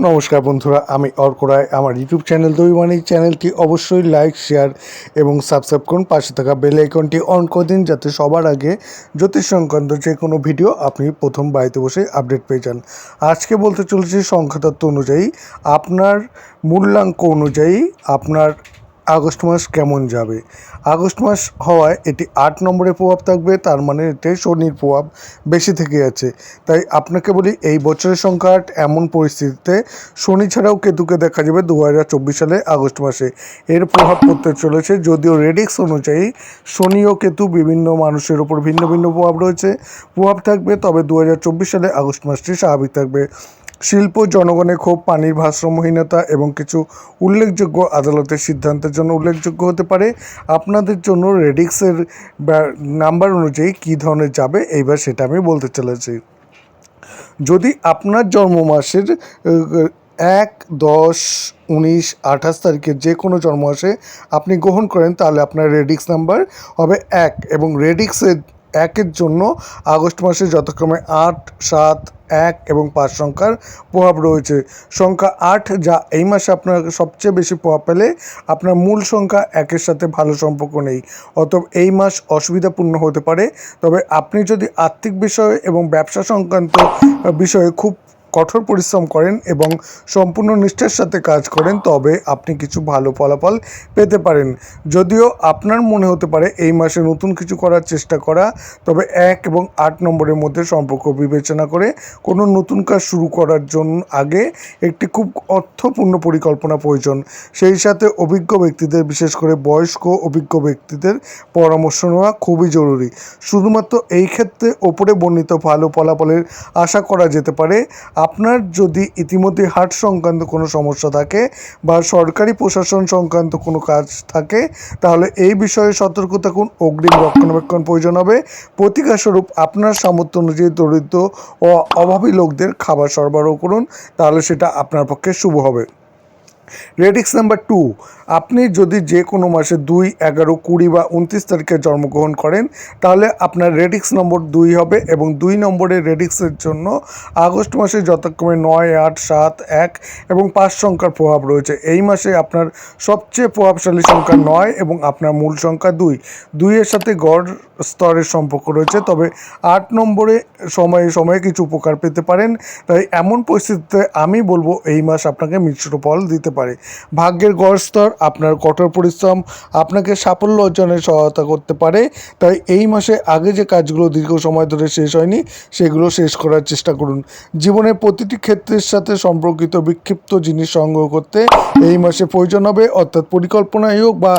নমস্কার বন্ধুরা, আমি অর্ক রায়। আমার ইউটিউব চ্যানেল দৈবাণী চ্যানেলটি অবশ্যই লাইক, শেয়ার এবং সাবস্ক্রাইব করুন। পাশে থাকা বেল আইকনটি অন করে দিন, যাতে সবার আগে জ্যোতিষ সংক্রান্ত যে কোনো ভিডিও আপনি প্রথম বাড়িতে বসে আপডেট পেয়ে যান। আজকে বলতে চলেছি সংখ্যাতত্ত্ব অনুযায়ী আপনার মূল্যাঙ্ক অনুযায়ী আপনার আগস্ট মাস কেমন যাবে। আগস্ট মাস হওয়ায় এটি 8 নম্বরে প্রভাব থাকবে, তার মানে এতে শনির প্রভাব বেশি থেকে আছে। তাই আপনাকে বলি, এই বছরের সংখ্যা 8, এমন পরিস্থিতিতে শনি ছাড়াও কেতুকে দেখা যাবে 2024 সালে আগস্ট মাসে। এর প্রভাব পড়তে চলেছে, যদিও রেডিক্স অনুযায়ী শনি ও কেতু বিভিন্ন মানুষের ওপর ভিন্ন ভিন্ন প্রভাব থাকবে, তবে 2024 সালে আগস্ট মাসটি স্বাভাবিক থাকবে। শিল্প, জনগণের ক্ষোভ, পানির ভারসাম্যহীনতা এবং কিছু উল্লেখযোগ্য আদালতের সিদ্ধান্তের জন্য উল্লেখযোগ্য হতে পারে। আপনাদের জন্য রেডিক্সের নাম্বার অনুযায়ী কী ধরনের যাবে এইবার সেটা আমি বলতে চলেছি। যদি আপনার জন্ম মাসের 1, 10, 19, 28 তারিখের যে কোনো জন্ম মাসে আপনি গ্রহণ করেন, তাহলে আপনার রেডিক্স নাম্বার হবে 1 এবং রেডিক্সের 1-এর জন্য আগস্ট মাসে যথাক্রমে 8, 7, 1 এবং 5 সংখ্যার প্রভাব রয়েছে। সংখ্যা 8 যা এই মাসে আপনার সবচেয়ে বেশি প্রভাব পেলে আপনার মূল সংখ্যা 1-এর সাথে ভালো সম্পর্ক নেই, অতএব এই মাস অসুবিধাপূর্ণ হতে পারে। তবে আপনি যদি আর্থিক বিষয় এবং ব্যবসা সংক্রান্ত বিষয়ে খুব কঠোর পরিশ্রম করেন এবং সম্পূর্ণ নিষ্ঠার সাথে কাজ করেন, তবে আপনি কিছু ভালো ফলাফল পেতে পারেন। যদিও আপনার মনে হতে পারে এই মাসে নতুন কিছু করার চেষ্টা করা, তবে 1 এবং 8 নম্বরের মধ্যে সম্পর্ক বিবেচনা করে কোনো নতুন কাজ শুরু করার জন্য আগে একটি খুব অর্থপূর্ণ পরিকল্পনা প্রয়োজন। সেই সাথে অভিজ্ঞ ব্যক্তিদের, বিশেষ করে বয়স্ক অভিজ্ঞ ব্যক্তিদের পরামর্শ নেওয়া খুবই জরুরি। শুধুমাত্র এই ক্ষেত্রে ওপরে বর্ণিত ভালো ফলাফলের আশা করা যেতে পারে। আপনার যদি ইতিমধ্যে হার্ট সংক্রান্ত কোনো সমস্যা থাকে বা সরকারি প্রশাসন সংক্রান্ত কোনো কাজ থাকে, তাহলে এই বিষয়ে সতর্ক থাকুন। অগ্রিম রক্ষণাবেক্ষণ প্রয়োজন হবে। প্রতিকারস্বরূপ আপনার সামর্থ্য অনুযায়ী দরিদ্র ও অভাবী লোকদের খাবার সরবরাহ করুন, তাহলে সেটা আপনার পক্ষে শুভ হবে। রেডিক্স নাম্বার 2, আপনি যদি যে কোনো মাসে 2, 11, 20 বা 29 তারিখে জন্মগ্রহণ করেন, তাহলে আপনার রেডিক্স নম্বর 2 হবে এবং 2 নম্বরের রেডিক্সের জন্য আগস্ট মাসে যথাক্রমে 9, 8, 7, 1 এবং 5 সংখ্যার প্রভাব রয়েছে। এই মাসে আপনার সবচেয়ে প্রভাবশালী সংখ্যা 9 এবং আপনার মূল সংখ্যা 2। 2-এর সাথে গড় স্তরের সম্পর্ক রয়েছে, তবে 8 নম্বরে সময়ে সময়ে কিছু উপকার পেতে পারেন। তাই এমন পরিস্থিতিতে আমি বলবো এই মাস আপনাকে মিশ্র ফল দিতে পারে। ভাগ্যের গড় স্তর, আপনার কঠোর পরিশ্রম আপনাকে সাফল্য অর্জনে সহায়তা করতে পারে। তাই এই মাসে আগে যে কাজগুলো দীর্ঘ সময় ধরে শেষ হয়নি, সেগুলো শেষ করার চেষ্টা করুন। জীবনের প্রতিটি ক্ষেত্রের সাথে সম্পর্কিত বিক্ষিপ্ত জিনিস সংগ্রহ করতে এই মাসে প্রয়োজন হবে, অর্থাৎ পরিকল্পনাই হোক বা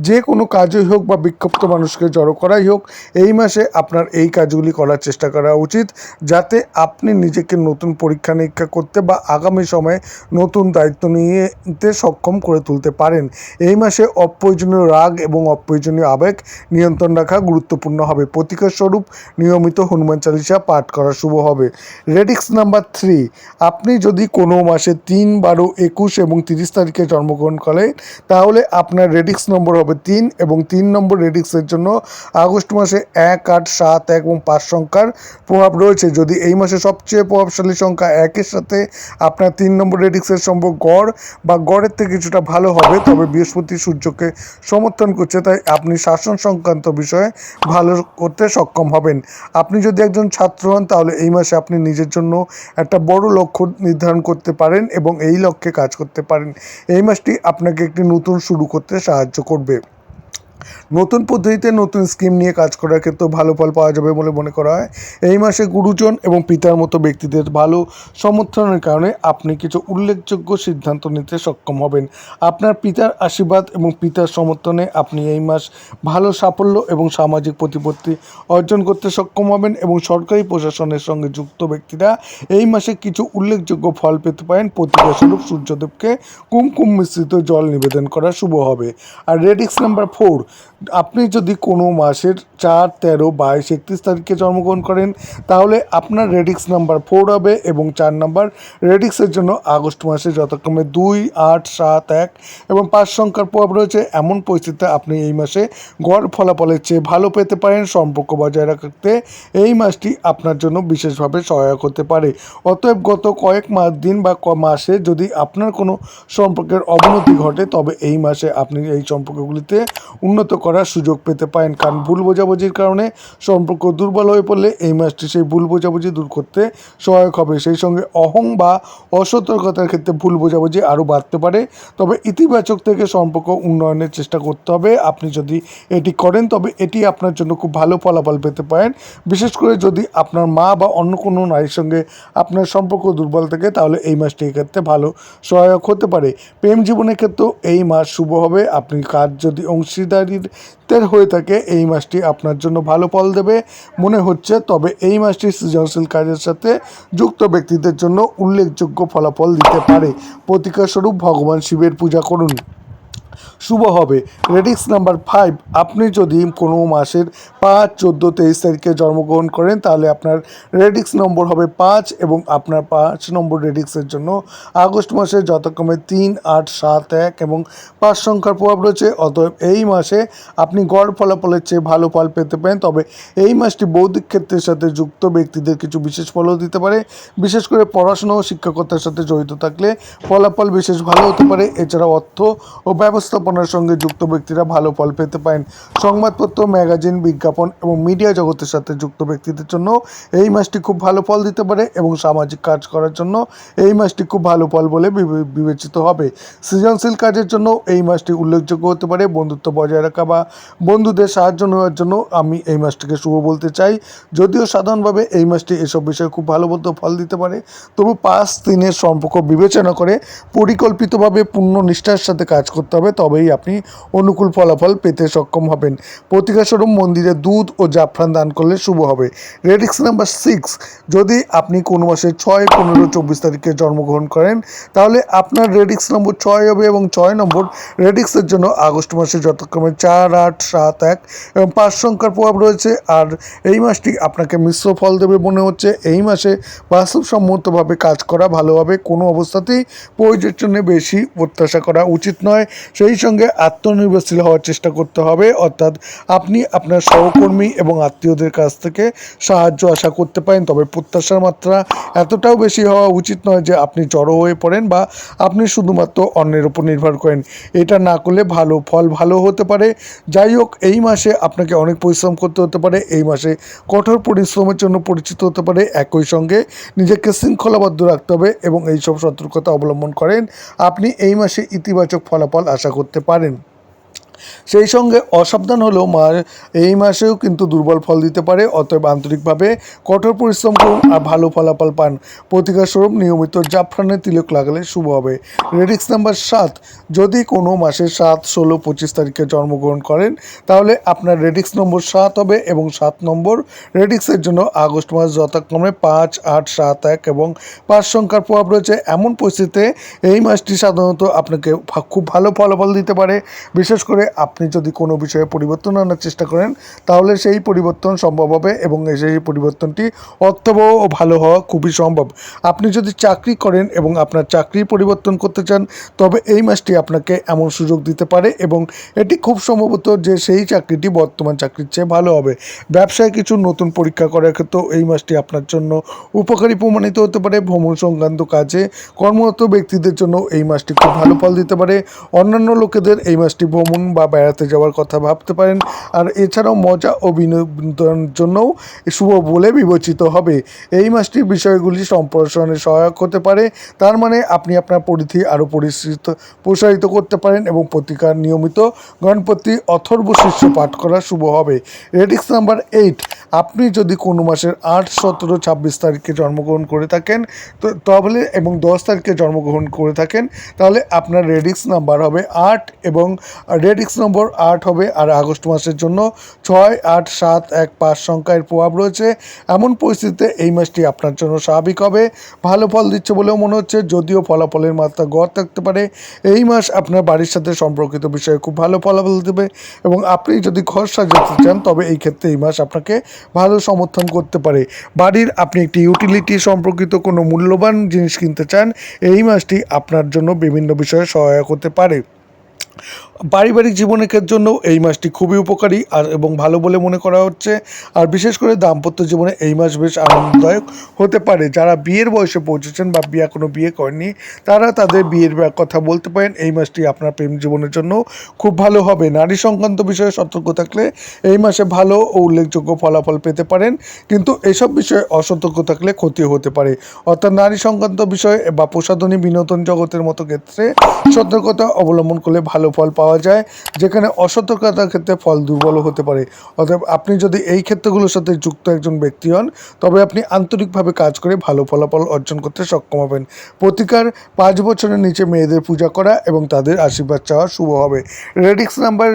যে কোনো কাজই হোক বা বিক্ষিপ্ত মানুষকে জড়ো করাই হোক, এই মাসে আপনার এই কাজগুলি করার চেষ্টা করা উচিত, যাতে আপনি নিজেকে নতুন পরীক্ষা নিরীক্ষা করতে বা আগামী সময়ে নতুন দায়িত্ব নিতে সক্ষম করে তুলতে পারেন। এই মাসে অপ্রয়োজনীয় রাগ এবং অপ্রয়োজনীয় আবেগ নিয়ন্ত্রণ রাখা গুরুত্বপূর্ণ হবে। প্রতিকার স্বরূপ নিয়মিত হনুমান চালিসা পাঠ করা শুভ হবে। রেডিক্স নাম্বার 3, আপনি যদি কোনো মাসে 3, 12, 21 এবং 30 তারিখে জন্মগ্রহণ করেন, তাহলে আপনার রেডিক্স নম্বর হবে 3 এবং 3 নম্বর রেডিক্সের জন্য আগস্ট মাসে 1, 8, 7, 1 এবং 5 সংখ্যার প্রভাব রয়েছে। যদি এই মাসে সবচেয়ে প্রভাবশালী সংখ্যা 1-এর সাথে আপনার 3 নম্বর রেডিক্সের সম্পর্ক গড় বা গড়ের থেকে কিছুটা ভালো হবে, তবে বৃহস্পতি সূর্যকে সমর্থন করছে, তাই আপনি শাসন সংক্রান্ত বিষয়ে ভালো করতে সক্ষম হবেন। আপনি যদি একজন ছাত্র হন, তাহলে এই মাসে আপনি নিজের জন্য একটা বড় লক্ষ্য নির্ধারণ করতে পারেন এবং এই লক্ষ্যে কাজ করতে পারেন। এই মাসটি আপনাকে একটি নতুন শুরু করতে সাহায্য করবে। নতুন পদ্ধতিতে নতুন স্কিম নিয়ে কাজ করার ক্ষেত্রেও ভালো ফল পাওয়া যাবে বলে মনে করা হয়। এই মাসে গুরুজন এবং পিতার মতো ব্যক্তিদের ভালো সমর্থনের কারণে আপনি কিছু উল্লেখযোগ্য সিদ্ধান্ত নিতে সক্ষম হবেন। আপনার পিতার আশীর্বাদ এবং পিতার সমর্থনে আপনি এই মাস ভালো সাফল্য এবং সামাজিক প্রতিপত্তি অর্জন করতে সক্ষম হবেন এবং সরকারি প্রশাসনের সঙ্গে যুক্ত ব্যক্তিরা এই মাসে কিছু উল্লেখযোগ্য ফল পেতে পারেন। প্রতিকারস্বরূপ সূর্যদেবকে কুমকুম মিশ্রিত জল নিবেদন করা শুভ হবে। আর রেডিক্স নাম্বার 4, আপনি যদি কোনো মাসের 4, 13, 22, 31 তারিখে জন্মগ্রহণ করেন তাহলে আপনার রেডিক্স নাম্বার 4 হবে এবং 4 নাম্বার রেডিক্সের জন্য আগস্ট মাসে যথাক্রমে 2, 8, 7, 1 এবং 5 সংখ্যার প্রভাব রয়েছে। এমন পরিস্থিতিতে আপনি এই মাসে গড় ফলাফলের চেয়ে ভালো পেতে পারেন। সম্পর্ক বজায় রাখতে এই মাসটি আপনার জন্য বিশেষভাবে সহায়ক হতে পারে। অতএব গত কয়েক দিন বা মাসে যদি আপনার কোনো সম্পর্কের অবনতি ঘটে তবে এই মাসে আপনি এই সম্পর্কগুলিতে উন্নত করার সুযোগ পেতে পারেন, কারণ ভুল বোঝাবুঝির কারণে সম্পর্ক দুর্বল হয়ে পড়লে এই মাসটি সেই ভুল বোঝাবুঝি দূর করতে সহায়ক হবে। সেই সঙ্গে অহং বা অসতর্কতার ক্ষেত্রে ভুল বোঝাবুঝি আরও বাড়তে পারে। তবে ইতিবাচক থেকে সম্পর্ক উন্নয়নের চেষ্টা করতে হবে। আপনি যদি এটি করেন তবে এটি আপনার জন্য খুব ভালো ফলাফল পেতে পারেন। বিশেষ করে যদি আপনার মা বা অন্য কোনো নারীর সঙ্গে আপনার সম্পর্ক দুর্বল থাকে তাহলে এই মাসটি এক্ষেত্রে ভালো সহায়ক হতে পারে। প্রেম জীবনের ক্ষেত্রেও এই মাস শুভ হবে। আপনি কাজ যদি অংশীদারিত্বের হয়ে থাকে এই মাসটি আপনার জন্য ভালো ফল দেবে মনে হচ্ছে। তবে এই মাসটি সৃজনশীল কাজের সাথে যুক্ত ব্যক্তিদের জন্য উল্লেখযোগ্য ফলাফল দিতে পারে। প্রতিকারস্বরূপ ভগবান শিবের পূজা করুন, শুভ হবে। রেডিক্স নাম্বার 5, আপনি যদি কোনো মাসের 5, 14, 23 তারিখে জন্মগ্রহণ করেন তাহলে আপনার রেডিক্স নম্বর হবে 5 এবং আপনার 5 নম্বর রেডিক্সের জন্য আগস্ট মাসে যথাক্রমে 3, 8, 7, 1 এবং 5 সংখ্যার প্রভাব রয়েছে। অতএব এই মাসে আপনি গড় ফলাফলের চেয়ে ভালো ফল পেতে পারেন। তবে এই মাসটি বৌদ্ধিক ক্ষেত্রের সাথে যুক্ত ব্যক্তিদের কিছু বিশেষ ফলও দিতে পারে। বিশেষ করে পড়াশোনা ও শিক্ষকতার সাথে জড়িত থাকলে ফলাফল বিশেষ ভালো হতে পারে। এছাড়াও অর্থ ও ব্যবস্থাপনার সঙ্গে যুক্ত ব্যক্তিরা ভালো ফল পেতে পারেন। সংবাদপত্র, ম্যাগাজিন, বিজ্ঞাপন এবং মিডিয়া জগতের সাথে যুক্ত ব্যক্তিদের জন্য এই মাসটি খুব ভালো ফল দিতে পারে এবং সামাজিক কাজ করার জন্য এই মাসটি খুব ভালো ফল বলে বিবেচিত হবে। সৃজনশীল কাজের জন্য এই মাসটি উল্লেখযোগ্য হতে পারে। বন্ধুত্ব বজায় রাখা বা বন্ধুদের সাহায্য নেওয়ার জন্য আমি এই মাসটিকে শুভ বলতে চাই। যদিও সাধারণভাবে এই মাসটি এসব বিষয়ে খুব ভালো ফল দিতে পারে, তবু 5 দিনের সম্পর্ক বিবেচনা করে পরিকল্পিতভাবে পূর্ণ নিষ্ঠার সাথে কাজ করতে হবে, তবেই আপনি অনুকূল ফলাফল পেতে সক্ষম হবেন। প্রতিকারস্বরূপ মন্দিরে দুধ ও জাফরান দান করলে শুভ হবে। রেডিক্স নাম্বার 6, যদি আপনি কোনো মাসে 6, 15, 24 তারিখে জন্মগ্রহণ করেন তাহলে আপনার রেডিক্স নম্বর 6 হবে এবং 6 নম্বর রেডিক্সের জন্য আগস্ট মাসে যথাক্রমে 4, 8, 7, 1 এবং 5 সংখ্যার প্রভাব রয়েছে। আর এই মাসটি আপনাকে মিশ্র ফল দেবে মনে হচ্ছে। এই মাসে বাস্তবসম্মতভাবে কাজ করা ভালো হবে। কোনো অবস্থাতেই প্রয়োজনের বেশি প্রত্যাশা করা উচিত নয়। সেই সঙ্গে আত্মনির্ভরশীল হওয়ার চেষ্টা করতে হবে, অর্থাৎ আপনি আপনার সহকর্মী এবং আত্মীয়দের কাছ থেকে সাহায্য আশা করতে পারেন। তবে প্রত্যাশার মাত্রা এতটাও বেশি হওয়া উচিত নয় যে আপনি জড়ো হয়ে পড়েন বা আপনি শুধুমাত্র অন্যের উপর নির্ভর করেন। এটা না করলে ফল ভালো হতে পারে। যাই হোক, এই মাসে আপনাকে অনেক পরিশ্রম করতে হতে পারে। এই মাসে কঠোর পরিশ্রমের জন্য পরিচিত হতে পারে। একই সঙ্গে নিজেকে শৃঙ্খলাবদ্ধ রাখতে হবে এবং এইসব সতর্কতা অবলম্বন করেন আপনি এই মাসে ইতিবাচক ফলাফল আশা করতে পারেন। সেই সঙ্গে অসাবধান হলেও এই মাসেও কিন্তু দুর্বল ফল দিতে পারে। অতএব আন্তরিকভাবে কঠোর পরিশ্রম করুন আর ভালো ফলাফল পান। প্রতিকারস্বরূপ নিয়মিত জাফরানের তিলক লাগালে শুভ হবে। রেডিক্স নাম্বার 7, যদি কোনো মাসের 7, 16, 25 তারিখে জন্মগ্রহণ করেন তাহলে আপনার রেডিক্স নম্বর 7 হবে এবং 7 নম্বর রেডিক্সের জন্য আগস্ট মাস যথাক্রমে 5, 8, 7, 1 এবং 5 সংখ্যার প্রভাব রয়েছে। এমন পরিস্থিতিতে এই মাসটি সাধারণত আপনাকে খুব ভালো ফলাফল দিতে পারে। বিশেষ করে আপনি যদি কোনো বিষয়ে পরিবর্তন আনার চেষ্টা করেন তাহলে সেই পরিবর্তন সম্ভব হবে এবং সেই পরিবর্তনটি অর্থবহ ও ভালো হওয়া খুবই সম্ভব। আপনি যদি চাকরি করেন এবং আপনার চাকরি পরিবর্তন করতে চান তবে এই মাসটি আপনাকে এমন সুযোগ দিতে পারে এবং এটি খুব সম্ভবত যে সেই চাকরিটি বর্তমান চাকরির চেয়ে ভালো হবে। ব্যবসায় কিছু নতুন পরীক্ষা করার ক্ষেত্রেও এই মাসটি আপনার জন্য উপকারী প্রমাণিত হতে পারে। ভ্রমণ সংক্রান্ত কাজে কর্মরত ব্যক্তিদের জন্য এই মাসটি খুব ভালো ফল দিতে পারে। অন্যান্য লোকেদের এই মাসটি ভ্রমণ বা বেড়াতে যাওয়ার কথা ভাবতে পারেন। আর এছাড়াও মজা ও বিনোদনের জন্যও শুভ বলে বিবেচিত হবে। এই মাসটির বিষয়গুলি সম্প্রসারণে সহায়ক হতে পারে। তার মানে আপনি আপনার পরিধি আরও প্রসারিত করতে পারেন এবং প্রতিকার নিয়মিত গণপতি অথর্ব শীর্ষ পাঠ করা শুভ হবে। রেডিক্স নাম্বার 8, আপনি যদি কোনো মাসের 8, 17, 26 তারিখে জন্মগ্রহণ করে থাকেন তাহলে এবং 10 তারিখে জন্মগ্রহণ করে থাকেন তাহলে আপনার রেডিক্স নাম্বার হবে 8 এবং রেডিক্স রেডিক্স নম্বর 8 হবে। আর আগস্ট মাসের জন্য 6, 8, 7, 1, 5 সংখ্যার প্রভাব রয়েছে। এমন পরিস্থিতিতে এই মাসটি আপনার জন্য স্বাভাবিক হবে, ভালো ফল দিচ্ছে বলেও মনে হচ্ছে, যদিও ফলাফলের মাত্রা গড় থাকতে পারে। এই মাস আপনার বাড়ির সাথে সম্পর্কিত বিষয়ে খুব ভালো ফলাফল দেবে এবং আপনি যদি ঘর সাজাতে চান তবে এই ক্ষেত্রে এই মাস আপনাকে ভালো সমর্থন করতে পারে। বাড়ির আপনি একটি ইউটিলিটি সম্পর্কিত কোনো মূল্যবান জিনিস কিনতে চান, এই মাসটি আপনার জন্য বিভিন্ন বিষয়ে সহায়ক হতে পারে। পারিবারিক জীবনের জন্য এই মাসটি খুবই উপকারী এবং ভালো বলে মনে করা হচ্ছে। আর বিশেষ করে দাম্পত্য জীবনে এই মাস বেশ আনন্দদায়ক হতে পারে। যারা বিয়ের বয়সে পৌঁছেছেন বা এখনো বিয়ে করেননি তারা তাদের বিয়ের কথা বলতে পারেন। এই মাসটি আপনার প্রেম জীবনের জন্য খুব ভালো হবে। নারী সংক্রান্ত বিষয়ে সতর্ক থাকলে এই মাসে ভালো ও উল্লেখযোগ্য ফলাফল পেতে পারেন, কিন্তু এসব বিষয়ে অসতর্ক থাকলে ক্ষতি হতে পারে। অর্থাৎ নারী সংক্রান্ত বিষয়ে বা প্রসাধনী বিনোদন জগতের মতো ক্ষেত্রে সতর্কতা অবলম্বন করলে ভালো ফল পাওয়া যায়, যেখানে অসতর্কতার ক্ষেত্রে ফল দুর্বলও হতে পারে। অতএব আপনি যদি এই ক্ষেত্রগুলোর সাথে যুক্ত একজন ব্যক্তি হন তবে আপনি আন্তরিকভাবে কাজ করে ভালো ফলাফল অর্জন করতে সক্ষম হবেন। প্রতিকার: 5 বছরের নিচে মেয়েদের পূজা করা এবং তাদের আশীর্বাদ চাওয়া শুভ হবে। রেডিক্স নাম্বার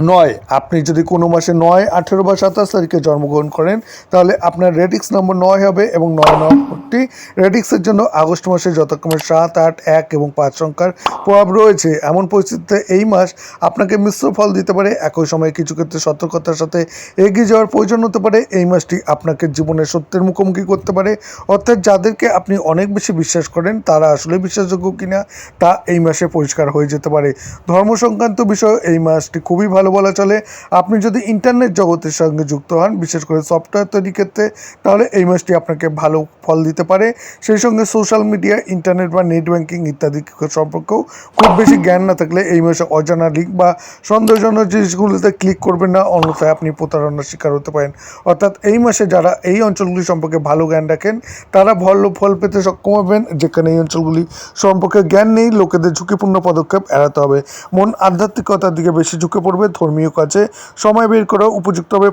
9, আপনি যদি কোনো মাসে 9, 18 বা 27 তারিখে জন্মগ্রহণ করেন তাহলে আপনার রেডিক্স নম্বর 9 হবে এবং 9 নম্বরটি রেডিক্সের জন্য আগস্ট মাসে যথাক্রমে 7, 8, 1 এবং 5 সংখ্যার প্রভাব রয়েছে। এমন পরিস্থিতিতে এই মাস আপনাকে মিশ্র ফল দিতে পারে। একই সময়ে কিছু ক্ষেত্রে সতর্কতার সাথে এগিয়ে যাওয়ার প্রয়োজন হতে পারে। এই মাসটি আপনাকে জীবনের সত্যের মুখোমুখি করতে পারে, অর্থাৎ যাদেরকে আপনি অনেক বেশি বিশ্বাস করেন তারা আসলে বিশ্বাসযোগ্য কিনা তা এই মাসে পরিষ্কার হয়ে যেতে পারে। ধর্ম সংক্রান্ত বিষয়ে এই মাসটি খুবই ভালো বলা চলে। আপনি যদি ইন্টারনেট জগতের সঙ্গে যুক্ত হন, বিশেষ করে সফটওয়্যার তৈরির ক্ষেত্রে, তাহলে এই মাসটি আপনাকে ভালো ফল দিতে পারে। সেই সঙ্গে সোশ্যাল মিডিয়া, ইন্টারনেট বা নেট ব্যাংকিং ইত্যাদি সম্পর্কেও খুব বেশি জ্ঞান না থাকলে এই মাসে অজানা লিঙ্ক বা সন্দেহজনক জিনিসগুলোতে ক্লিক করবেন না, অন্যথায় আপনি প্রতারণার শিকার হতে পারেন। অর্থাৎ এই মাসে যারা এই অঞ্চলগুলি সম্পর্কে ভালো জ্ঞান রাখেন তারা ভালো ফল পেতে সক্ষম হবেন। যেখানে এই অঞ্চলগুলি সম্পর্কে জ্ঞান নেই, লোকেদের ঝুঁকিপূর্ণ পদক্ষেপ এড়াতে হবে। মন আধ্যাত্মিকতার দিকে বেশি ঝুঁকে পড়বে। ধর্মীয় কাজে সময় বের করা উপযুক্ত হবে।